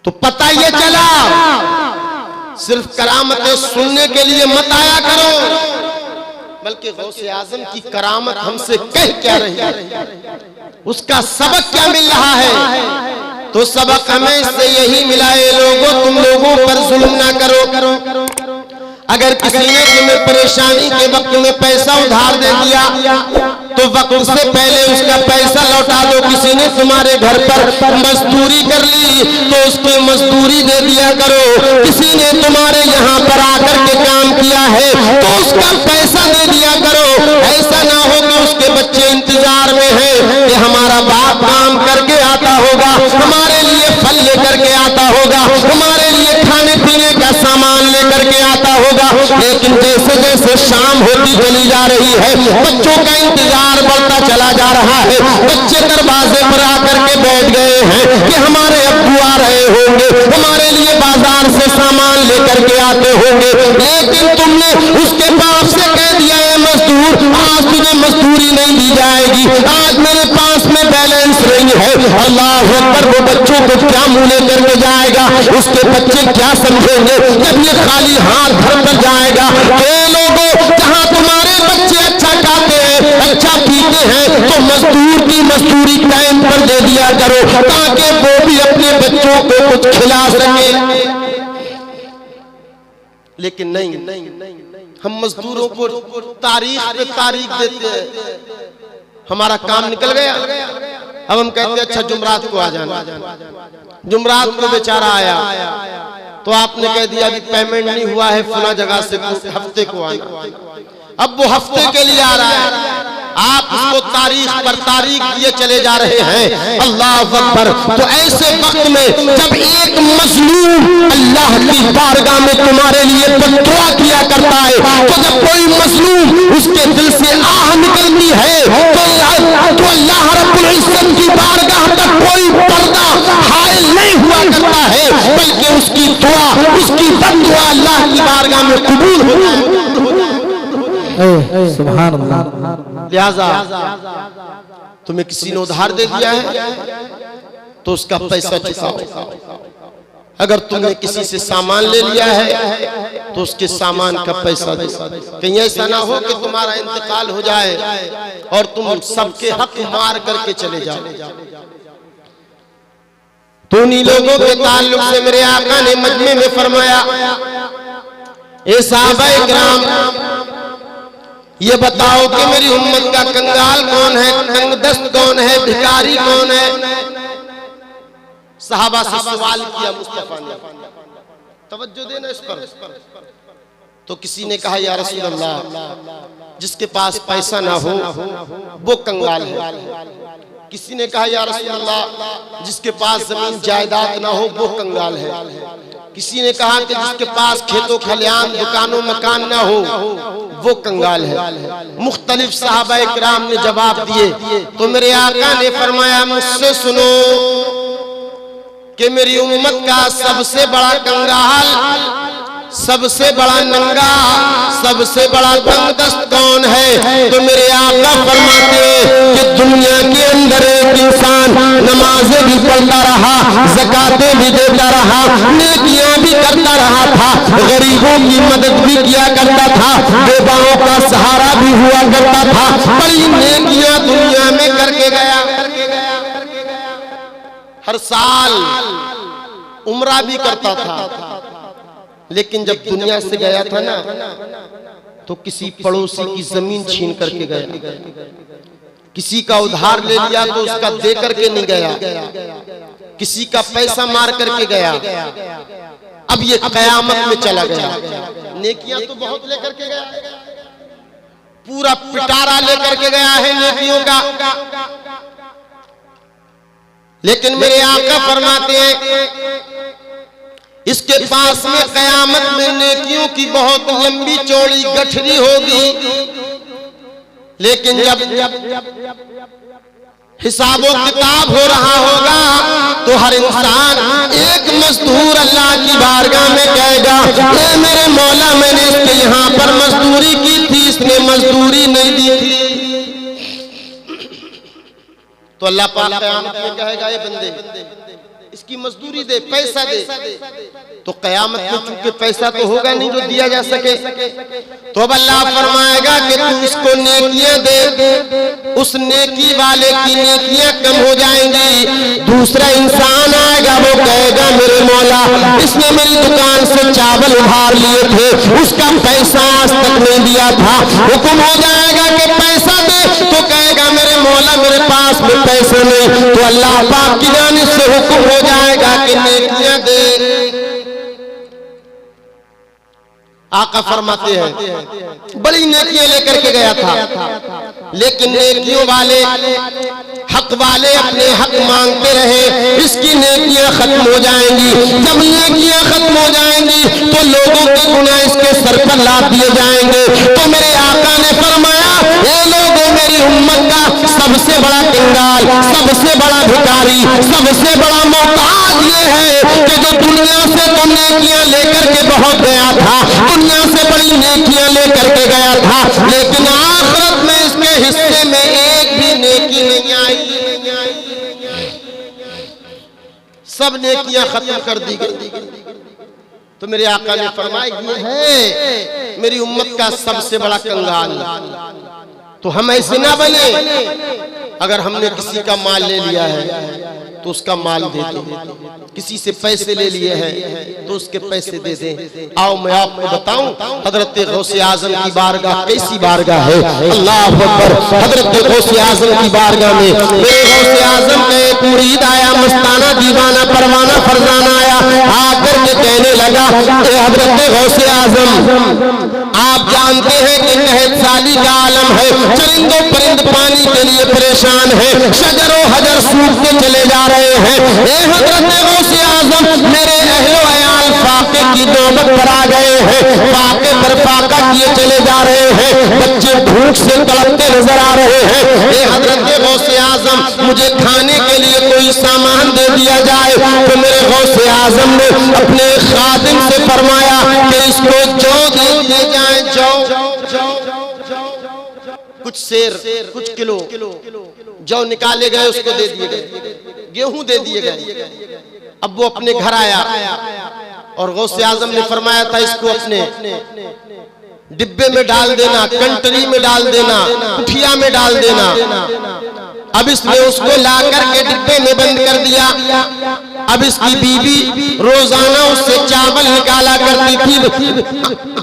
तो पता ये चला सिर्फ करामतें सुनने के लिए मत आया करो, बल्कि गौसे आजम की करामत हमसे कह क्या रही है, उसका सबक क्या मिल रहा है। तो सबक हमें से यही मिला है, लोगों तुम लोगों पर जुल्म ना करो। अगर किसी ने तुम्हें परेशानी के वक्त में पैसा उधार दे दिया तो वक्त से पहले उसका पैसा लौटा दो। किसी ने तुम्हारे घर पर मजदूरी कर ली तो उसको मजदूरी दे दिया करो। किसी ने तुम्हारे यहाँ पर आकर के काम किया है तो उसका पैसा दे दिया करो। ऐसा ना हो कि उसके बच्चे इंतजार में हैं कि हमारा बाप काम करके आता होगा, हमारे लिए फल लेकर के आता होगा, हमारे लिए खाने पीने का सामान लेकर के आता होगा। लेकिन जैसे जैसे शाम होती चली जा रही है, बच्चों का इंतजार बढ़ता चला जा रहा है। बच्चे दरवाजे पर आकर के बैठ गए हैं कि हमारे अब्बू आ रहे होंगे, हमारे लिए बाजार से सामान लेकर के आते होंगे। लेकिन तुमने उसके बाप से कह दिया है मजदूर आज तुझे मजदूरी नहीं दी जाएगी, आज मेरे पास में बैलेंस नहीं है। अल्लाह अकबर, वो बच्चों को क्या मुंह लेकर के जाएगा, उसके बच्चे क्या समझेंगे जब ये खाली हाथ भर कर जाएगा। ये लोगों जहां तुम्हारे बच्चे अच्छा खाते हैं, अच्छा पीते हैं, तो मजदूर की मजदूरी टाइम पर दे दिया करो ताकि वो भी अपने बच्चों को कुछ खिला सके। लेकिन नहीं, हम मजदूरों को तारीख पे तारीख देते हैं। हमारा काम निकल गया, अब हम कहते हैं अच्छा जुमरात को आ जाना। जुमरात को बेचारा आया तो आपने कह दिया अभी पेमेंट नहीं हुआ है, फला जगह से हफ्ते को आना। अब वो हफ्ते के लिए आ रहा है, आप उसको तारीख पर तारीख दिए चले जा रहे हैं। अल्लाह अकबर। तो ऐसे वक्त में जब एक मजलूम अल्लाह की बारगाह में तुम्हारे लिए दुआ किया करता है, तो जब कोई मजलूम उसके दिल से आह निकलती है तो अल्लाह रब्बुल इज्जत की बारगाह तक कोई पर्दा हायल नहीं हुआ करता है, बल्कि उसकी दुआ, उसकी बददुआ अल्लाह की बारगाह में कबूल होती है। सुभान अल्लाह। लिहाजा तुम्हें किसी ने उधार दे दिया है तो उसका पैसा चुकाओ। अगर तुमने किसी से सामान ले लिया है तो उसके सामान का पैसा दो। कहीं ऐसा ना हो कि तुम्हारा इंतकाल हो जाए और तुम सबके हक मार करके चले जाओ। तो उन्हीं लोगों के ताल्लुक से मेरे आका ने मजमे में फरमाया, ए सहाबाए किराम ये बताओ कि मेरी उम्मत का कंगाल कौन है, तंगदस्त कौन है, भिखारी कौन है। सहाबा से सवाल किया मुस्तफा ने, तवज्जो देना इस पर। तो किसी ने कहा या रसूल अल्लाह जिसके पास पैसा ना हो वो कंगाल है। किसी ने कहा या रसूल अल्लाह जिसके पास जमीन जायदाद ना हो वो कंगाल है। किसी ने कहा कि जिसके पास खेतों खलियान दुकानों मकान ना हो वो कंगाल है। मुख्तलिफ सहाबा इकराम ने जवाब दिए। तो मेरे आका ने फरमाया मुझसे सुनो कि मेरी उम्मत का सबसे बड़ा कंगाल, सबसे बड़ा नंगा, सबसे बड़ा तंगदस्त कौन है। तो मेरे आका फरमाते कि दुनिया के अंदर एक इंसान नमाजें भी पढ़ता रहा, ज़कातें भी देता रहा, नेकियां भी करता रहा था, गरीबों की मदद भी किया करता था, बेवाओं का सहारा भी हुआ करता था, बड़ी नेकियां दुनिया में करके गया। हर साल उम्रा भी करता था, लेकिन जब दुनिया से गया था ना तो किसी पड़ोसी की जमीन छीन करके गया, किसी का उधार ले लिया तो उसका दे करके नहीं गया, किसी का पैसा मार करके गया। अब ये कयामत में चला गया। नेकियां तो बहुत लेकर के गया, पूरा पिटारा लेकर के गया है नेकियों का, लेकिन मेरे आका फरमाते हैं इसके पास में कयामत में नेकियों की बहुत लंबी चौड़ी गठरी होगी। लेकिन जब हिसाबो किताब हो रहा होगा तो हर इंसान एक मजदूर अल्लाह की बारगाह में कहेगा, ए मेरे मौला मैंने इसके यहाँ पर मजदूरी की थी, इसने मजदूरी नहीं दी थी। तो अल्लाह पाक कयामत में कहेगा, ये बंदे इसकी मजदूरी दे, पैसा दे। तो कयामत में चूंकि पैसा तो होगा नहीं जो दिया जा सके, तो अब अल्लाह फरमाएगा कि तू इसको नेकियां दे, उस नेकी वाले की नेकियां कम हो जाएंगी। दूसरा इंसान आएगा, वो कहेगा मेरे मौला इसने मेरी दुकान से चावल उधार लिए थे, उसका पैसा आज तक नहीं दिया था। हुक्म हो जाएगा कि पैसा दे, तो कहेगा मेरे मौला मेरे पास में पैसे नहीं। तो अल्लाह पाक की जानिब से हुक्म हो जाएगा कि नेकियां दे। आका फरमाते हैं बड़ी नेकियां लेकर के गया था, लेकिन नेकियों वाले हक वाले अपने हक मांगते रहे, इसकी नेकियां खत्म हो जाएंगी। जब नेकियां खत्म हो जाएंगी तो लोगों के गुनाह इसके सर पर लाद दिए जाएंगे। तो मेरे आका ने फरमाया ये लोगों मेरी उम्मत का सबसे बड़ा कंगाल, सबसे बड़ा भिखारी, सबसे बड़ा मोहताज ये है कि जो दुनिया से तो नेकियां लेकर के बहुत गया था, दुनिया से बड़ी नेकियां लेकर के गया था, लेकिन आखिरत में इसके हिस्से में एक भी नेकी नहीं आई। सब नेकियां खत्म कर दी गई। तो मेरे आका ने फरमाया ये है मेरी उम्मत का सबसे बड़ा कंगाल। तो हम ऐसे ना बने, अगर हमने किसी का माल ले लिया है तो उसका माल दे दें, किसी से पैसे ले लिए हैं तो उसके पैसे दे दें। आओ मैं आपको बताऊं हजरत गौसे आजम की बारगाह कैसी बारगाह है। अल्लाह अकबर। हजरत गौसे आजम की बारगाह में मेरे गौसे आजम का एक मुरीद आया, मस्ताना दीवाना परवाना फरजाना आया, आकर के कहने लगा हजरत गौसे आजम आप जानते हैं कि कहत साली का आलम है, चरिंदो परिंद पानी के लिए परेशान है, शजरो हजर सूखते चले जा रहे हैं। हजरत गौसे आजम मेरे अहलो अयाल फाके की नौबत पर आ गए हैं, फाके पर फाका किए चले जा रहे हैं, बच्चे भूख से तड़पते नजर आ रहे हैं। हजरत गौसे आजम मुझे खाने के लिए कोई सामान दे दिया जाए। तो मेरे गौसे आजम ने अपने खादिम से फरमाया कि इसको जौ दे दिए जाए, जौ कुछ शेर कुछ किलो जौ निकाले गए, उसको दे दिए गए, गेहूं दे दिए गए। अब वो अपने घर आया और गौसे आजम ने फरमाया था इसको अपने डिब्बे में डाल देना, कंटरी में डाल देना, कुठिया में डाल देना। अब इसने उसको ला करके डिब्बे में बंद कर दिया। अब इसकी बीवी रोजाना उससे चावल निकाला करती थी,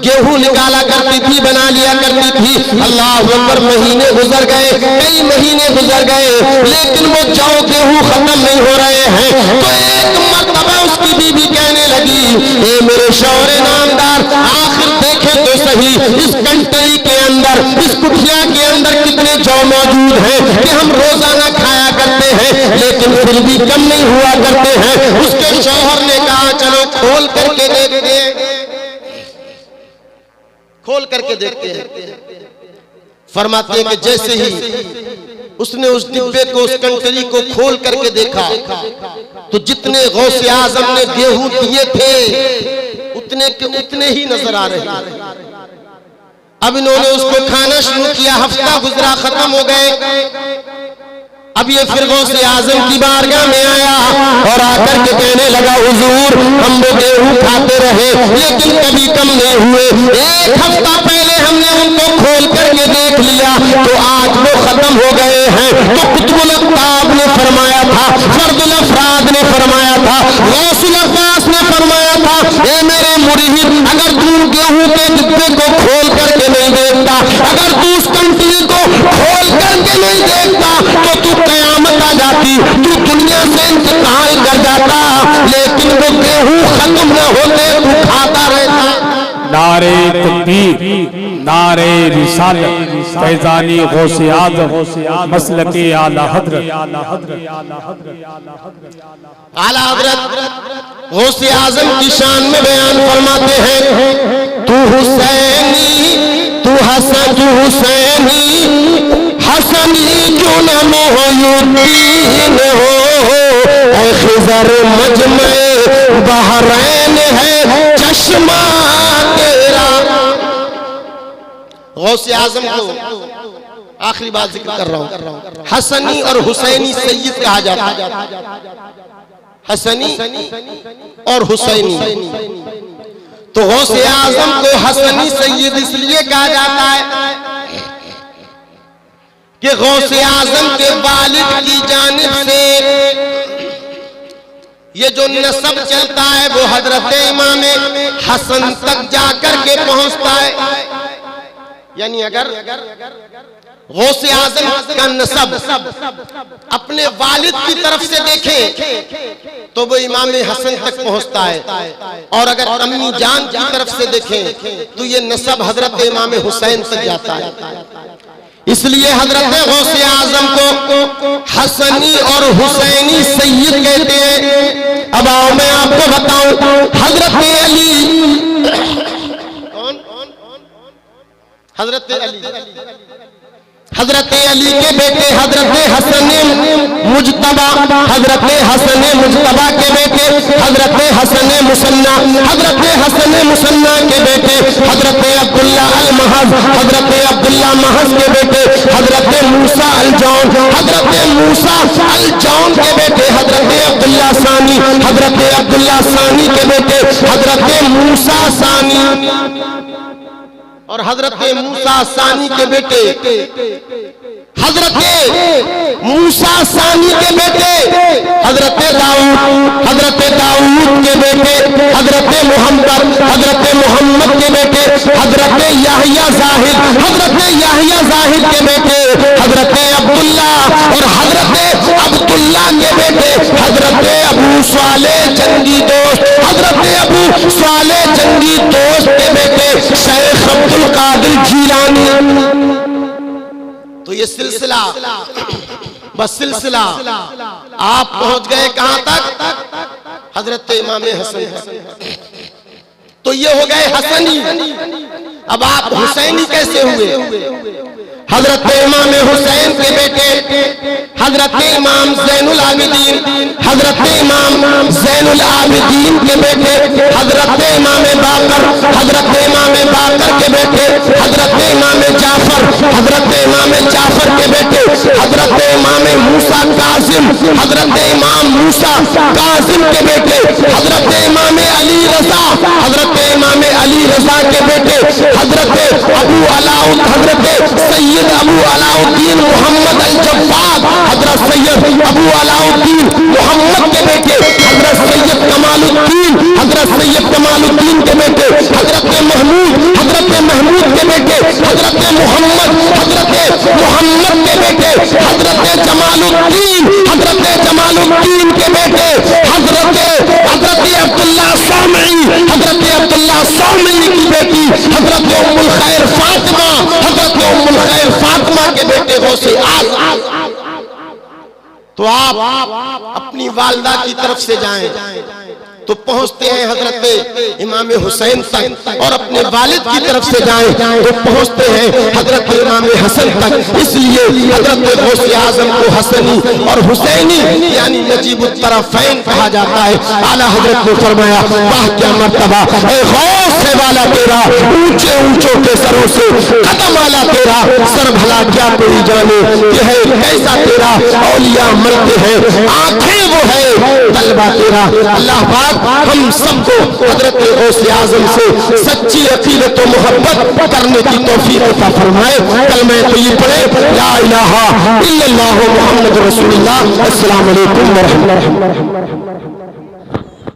गेहूं निकाला करती थी, बना लिया करती थी। अल्लाह अकबर। महीने गुजर गए, कई महीने गुजर गए, लेकिन वो जौ गेहूं खत्म नहीं हो रहे हैं। तो एक मर्तबा उसकी बीवी कहने लगी ए मेरे शौहरे नामदार, आखिर देखे तो सही इस कंटरी के अंदर, इस कुठिया के अंदर कितने जौ मौजूद हैं कि हम रोजाना खाया करते हैं, लेकिन फिर भी कम नहीं हुआ करते हैं। उसके शौहर ने कहा चलो खोल करके देखते हैं, खोल करके देखते हैं। फरमाते हैं कि जैसे ही उसने उस डिब्बे को, उस कंटरी को खोल करके देखा तो जितने गौसे आजम ने गेहूं दिए थे उतने के उतने ही नजर आ रहे। अब इन्होंने उसको खाना शुरू किया, हफ्ता गुजरा, खत्म हो गए। अब ये फिर गौसे आजम की बारगाह में आया और आकर के कहने लगा हुजूर हम वो गेहूं खाते रहे लेकिन कभी कम नहीं हुए, एक हफ्ता पहले हमने उनको खोल करके देख लिया तो आज वो खत्म हो गए हैं। तो कुतुबुल अक़ताब ने फरमाया था, फर्दुल अफराद ने फरमाया था, गौसुल अब्बास ने फरमाया था ए मेरे मुरीद अगर तू गेहूं के डिब्बे को खोल करके नहीं देखता, अगर तू उस कंटरी को खोल करके नहीं देखता तो तू कयामत आ जाती, तू दुनिया से इंतकाल कर जाता, लेकिन वो गेहूं खत्म न होते तू खाता रहता। नारे तकबीर, नारे रिसालत, फैजानी गौसे आज़म, मसलके आला हज़रत। आला हज़रत गौसे आज़म की शान में बयान फरमाते हैं तू हुसैनी, तू हसन, तू हुसैनी हसनी जो न मोहयुद्दीन हो, खिज़र मजमे बहरैन है चश्मा तेरा। गौसे आजम को आखिरी बात जिक्र कर रहा हूं, हसनी और हुसैनी सैयद कहा जाता है। हसनी और हुसैनी। तो गौसे आजम को हसनी सैयद इसलिए कहा जाता है कि गौसे आजम के वालिद की जानिब से ये जो नसब चलता है वो हजरत इमाम हसन तक जाकर के पहुंचता है। यानी अगर गौसे आजम का नसब अपने वालिद की तरफ से देखें तो वो इमाम हसन तक पहुंचता है, और अगर अम्मी जान की तरफ से देखें तो ये नसब हजरत इमाम हुसैन तक जाता है। इसलिए हजरत गौसे आजम को हसनी और हुसैनी सैयद कहते हैं। अब आओ मैं आपको बताऊं, हजरत अली, हजरत अली के बेटे हजरत हसन मुजतबा, हजरत हसन मुजतबा के बेटे हजरत हसन मुसन्ना, हजरत हसन मुसन्ना के बेटे हजरत अब्दुल्ला अल महज, हजरत अब्दुल्ला महज के बेटे हजरत मूसा अल जौन, हजरत मूसा अल जौन के बेटे हजरत अब्दुल्ला सानी, हजरत अब्दुल्ला सानी के बेटे हजरत मूसा सानी, और हजरत मूसा सानी के बेटे हजरत मूसा सानी के बेटे हजरत दाऊद, हजरत दाऊद के बेटे हजरत मोहम्मद, हजरत मोहम्मद के बेटे हजरत याहिया जाहिद, हजरत याहिया जाहिद के बेटे हजरत अब्दुल्ला, और हजरत अब्दुल्ला के बेटे हजरत अबू साले जंगी दोस्त, हजरत अबू साले जंगी दोस्त के बेटे शेख अब्दुल कादिर जीलानी। तो ये सिलसिला बस सिलसिला आप पहुंच गए कहां तक? हजरत इमाम हसन। तो ये हो गए हसनी। अब आप हुसैनी कैसे हुए? हजरत इमाम हुसैन के बेटे हजरत इमाम ज़ैनुल आबिदीन, हजरत इमाम ज़ैनुल आबिदीन के बेटे हजरत इमाम बाकर, हजरत इमाम बाकर के बेटे हजरत इमाम जाफर, हजरत इमाम जाफर के बेटे हजरत इमाम मूसा कासिम, हजरत इमाम मूसा कासिम के बेटे हजरत इमाम अली रजा, हजरत इमाम अली रजा के बेटे हजरत अबू अलाउद, हजरत सैयद अबू अलाउद्दीन मोहम्मद अल जब्बार, हजरत सैयद अबू अलाउद्दीन मोहम्मद के बेटे हजरत सैयद कमालुद्दीन, हजरत सैयद कमालुद्दीन के बेटे हजरत महमूद, हजरत महमूद के बेटे हजरत मोहम्मद, हजरत मोहम्मद के बेटे हजरत जमालुद्दीन, हजरत जमालुद्दीन के बेटे हजरत अब्दुल्ला सामई, हजरत अब्दुल्ला सामई की बेटी हजरत उम्मुल खैर फातिमा, हजरत उम्मुल खैर फातिमा के बेटे गौसे आजम। तो आप अपनी वालिदा की तरफ से जाएं तो पहुंचते हैं हजरत इमाम हुसैन तक, और अपने वालिद की तरफ से जाएं तो पहुंचते हैं हजरत इमाम हसन तक। इसलिए हजरत गौसे आजम को हसनी और हुसैनी यानी नजीबुत तरफ़ैन कहा जाता है। आला हजरत ने फरमाया, वाह क्या मर्तबा ए गौसे वाला तेरा, ऊंचे ऊंचों के सरों से कदम वाला तेरा, सर भला क्या कोई जाने कि है कैसा तेरा औलिया मरते हैं, आंखें वो है तलबा तेरा। अल्लाह पाक हम सबको हजरत गौसे आजम से सच्ची अकीदत और मोहब्बत करने की तौफीक अता फरमाए। कलमा तय्यब पढ़े, ला इलाहा इल्लल्लाह मुहम्मद रसूलुल्लाह। अस्सलाम वालेकुम व रहमतुल्लाह।